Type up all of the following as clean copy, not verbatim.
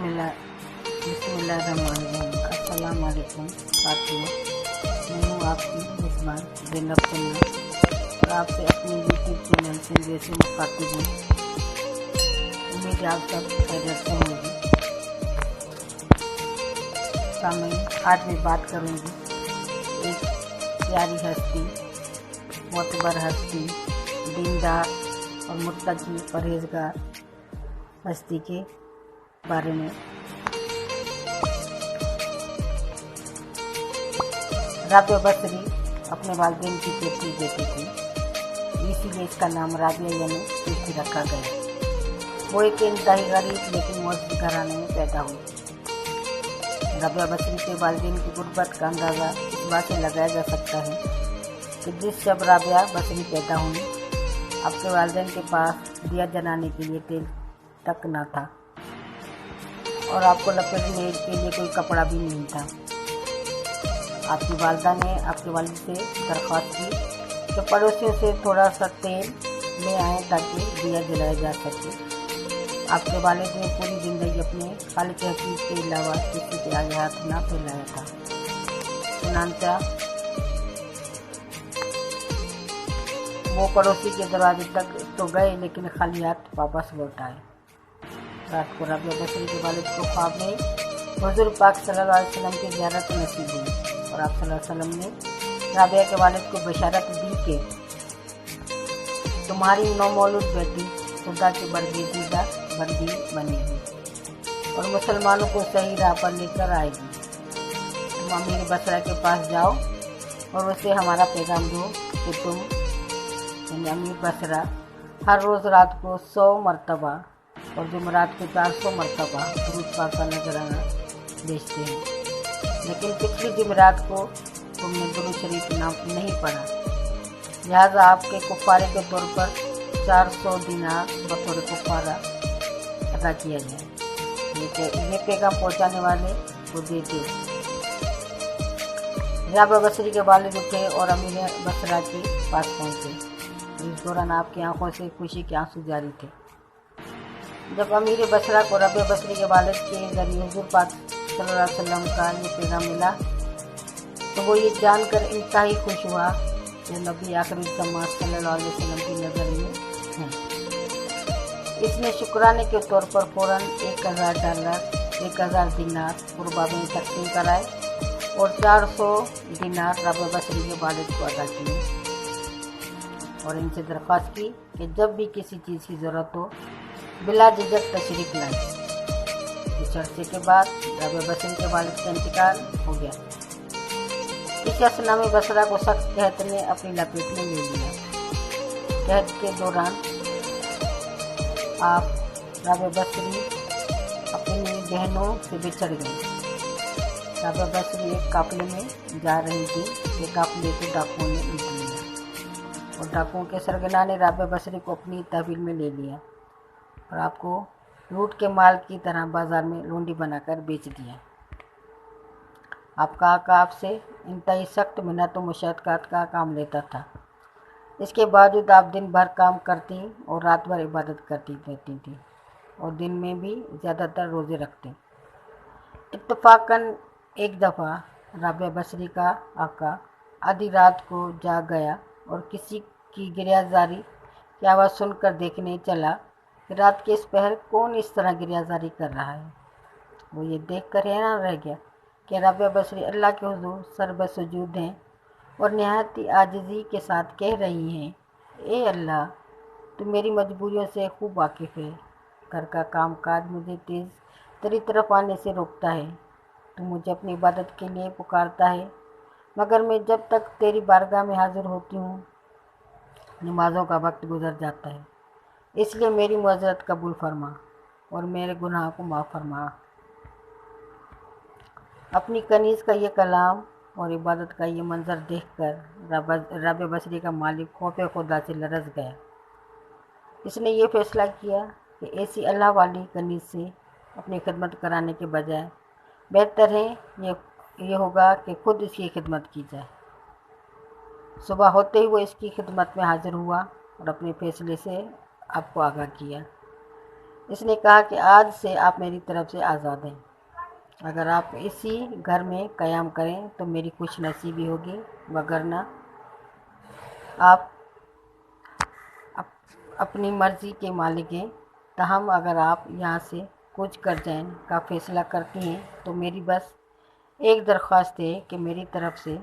बिस्मिल्लाहिर्रहमानिर्रहीम। अस्सलाम वालेकुम साथियों, मैं हूँ आपकी मेज़बान ज़ैनब तन्ना और आपसे अपने यूट्यूब चैनल से से मुखातिब हूँ। उम्मीद आप सब खैरियत से होंगे। सामने आज मैं बात करूँगी एक प्यारी हस्ती, मोतबर हस्ती, दीनदार और मुत्तकी परहेजगार हस्ती के बारे में। राबिया बसरी अपने वालिदैन की चौथी बेटी थी, इसीलिए इसका नाम राबिया यानी चौथी रखा गया। वो एक इंतहाई गरीब लेकिन मौजूद घराने में पैदा हुई। राबिया बसरी के वालिदैन की गुर्बत का अंदाज़ा इस बात से लगाया जा सकता है कि जिस जब राबिया बसरी पैदा हुई, आपके वालिदैन के पास दिया जलाने के लिए तेल तक न था और आपको लपेटने के लिए कोई कपड़ा भी नहीं था। आपकी वालिदा ने आपके वालिद से दरख्वास्त की कि पड़ोसियों से थोड़ा सा तेल ले आएँ ताकि दिया जलाया जा सके। आपके वालिद ने पूरी ज़िंदगी अपने खालिक हकीम के अलावा किसी के आगे हाथ ना फैलाया था। चुनांचा वो पड़ोसी के दरवाजे तक तो गए लेकिन खाली हाथ वापस लौट आए। रात को राबिया बसरी के वालिद को ख्वाब में हुज़ूर पाक सल्लल्लाहु अलैहि वसल्लम की ज़ियारत नसीब हुई और आप सल्लल्लाहु अलैहि वसल्लम ने राबिया के वालिद को बशारत दी कि तुम्हारी नौमौलूद बेटी खुदा की बरगीज़ीदा बंदी बनेगी और मुसलमानों को सही राह पर लेकर आएगी। तुम अमीर बसरा के पास जाओ और उसे हमारा पैगाम दो कि तुम यानी अमीर बसरा हर रोज़ रात को 100 मरतबा और जुमरात को 400 मरतबा दुरूद पाक का नजराना भेजते हैं, लेकिन पिछली जुमरात को तुमने दुरूद शरीफ नहीं पढ़ा, लिहाजा आपके कुफ़ारे के तौर पर 400 दिनार बतौर कुफ़ारा अदा किया जाए। ये पैगाम पहुँचाने वाले को देते। राबिया बसरी के वालिद उठे और अमीर बसरा के पास पहुँचे। इस दौरान आपकी आंखों से खुशी के आंसू जारी थे। जब अमीर बसरा को राबिया बसरी के वालिद के जरिए हुज़ूर पाक सल्लल्लाहु अलैहि वसल्लम का ये पैगाम मिला तो वो ये जानकर इंतहाई खुश हुआ कि नबी आखिरी ज़मां सल्लल्लाहु अलैहि वसल्लम की नज़र में हैं। इसने शुक्राने के तौर पर फ़ौरन $1000 1000 दिनार कुर्बा में तकसीम कराए और 400 दिनार राबिया बसरी के वालिद को अदा किए और इनसे दरख्वास्त की कि जब भी किसी चीज़ की ज़रूरत हो बिला झिझक तशरीफ़ लाएं। इस अरसे के बाद राबिया बसरी के वालिद का इंतकाल हो गया। इस असनामे बसरा को सख्त कहत ने अपनी लपेट में ले लिया। कहत के दौरान आप राबिया बसरी अपनी बहनों से बिछड़ गई। राबिया बसरी एक काफ़िले में जा रही थी कि काफ़िले को डाकुओं ने लूट लिया और डाकुओं के सरगना ने राबिया बसरी को अपनी तहवील में ले लिया और आपको लूट के माल की तरह बाज़ार में लोंडी बनाकर बेच दिया। आपका आका आपसे इंतहाई सख्त मेहनत और मुशक्क़त का काम लेता था। इसके बावजूद आप दिन भर काम करती और रात भर इबादत करती रहती थी और दिन में भी ज़्यादातर रोज़े रखते। इत्तफ़ाक़न एक दफ़ा राबिया बसरी का आका आधी रात को जाग गया और किसी की गिरयाज़ारी की आवाज़ सुनकर देखने चला कि रात के इस पहर कौन इस तरह गिरयाज़ारी कर रहा है। वो ये देखकर हैरान रह गया कि राबिया बसरी अल्लाह के हुज़ूर सर्वसुजूद हैं और नहायत ही आजिज़ी के साथ कह रही हैं, ए अल्लाह, तू मेरी मजबूरियों से खूब वाकिफ़ है। घर का काम काज मुझे तेज़ तेरी तरफ आने से रोकता है। तू मुझे अपनी इबादत के लिए पुकारता है, मगर मैं जब तक तेरी बारगाह में हाज़िर होती हूँ नमाज़ों का वक्त गुज़र जाता है। इसलिए मेरी मुआज़रत कबूल फरमा और मेरे गुनाह को माफ़ फरमा। अपनी कनीज़ का ये कलाम और इबादत का ये मंज़र देखकर राबिया बसरी का मालिक खौफ़े खुदा से लरज़ गया। इसने ये फ़ैसला किया कि ऐसी अल्लाह वाली कनीज़ से अपनी खिदमत कराने के बजाय बेहतर है ये होगा कि खुद इसकी खिदमत की जाए। सुबह होते ही वो इसकी खिदमत में हाज़िर हुआ और अपने फ़ैसले से आपको आगाह किया। اس نے کہا کہ آج سے آپ میری طرف سے آزاد ہیں، اگر آپ اسی گھر میں قیام کریں تو میری خوش نصیبی ہوگی، وگرنہ آپ اپنی مرضی کے مالک ہیں۔ تاہم اگر آپ یہاں سے کوچ کر جانے کا فیصلہ کرتی ہیں تو میری بس ایک درخواست ہے کہ میری طرف سے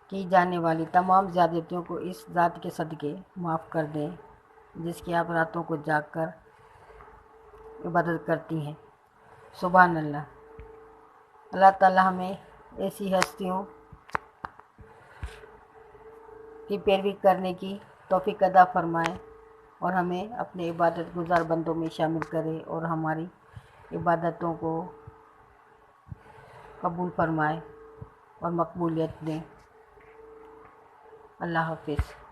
کی جانے والی تمام زیادتیوں کو اس ذات کے صدقے معاف کر دیں جس کی آپ راتوں کو جاگ کر عبادت کرتی ہیں۔ سبحان اللہ۔ اللہ تعالی ہمیں ایسی ہستیوں کی پیروی کرنے کی توفیق عطا فرمائے اور ہمیں اپنے عبادت گزار بندوں میں شامل کرے اور ہماری عبادتوں کو قبول فرمائے اور مقبولیت دیں۔ اللہ حافظ۔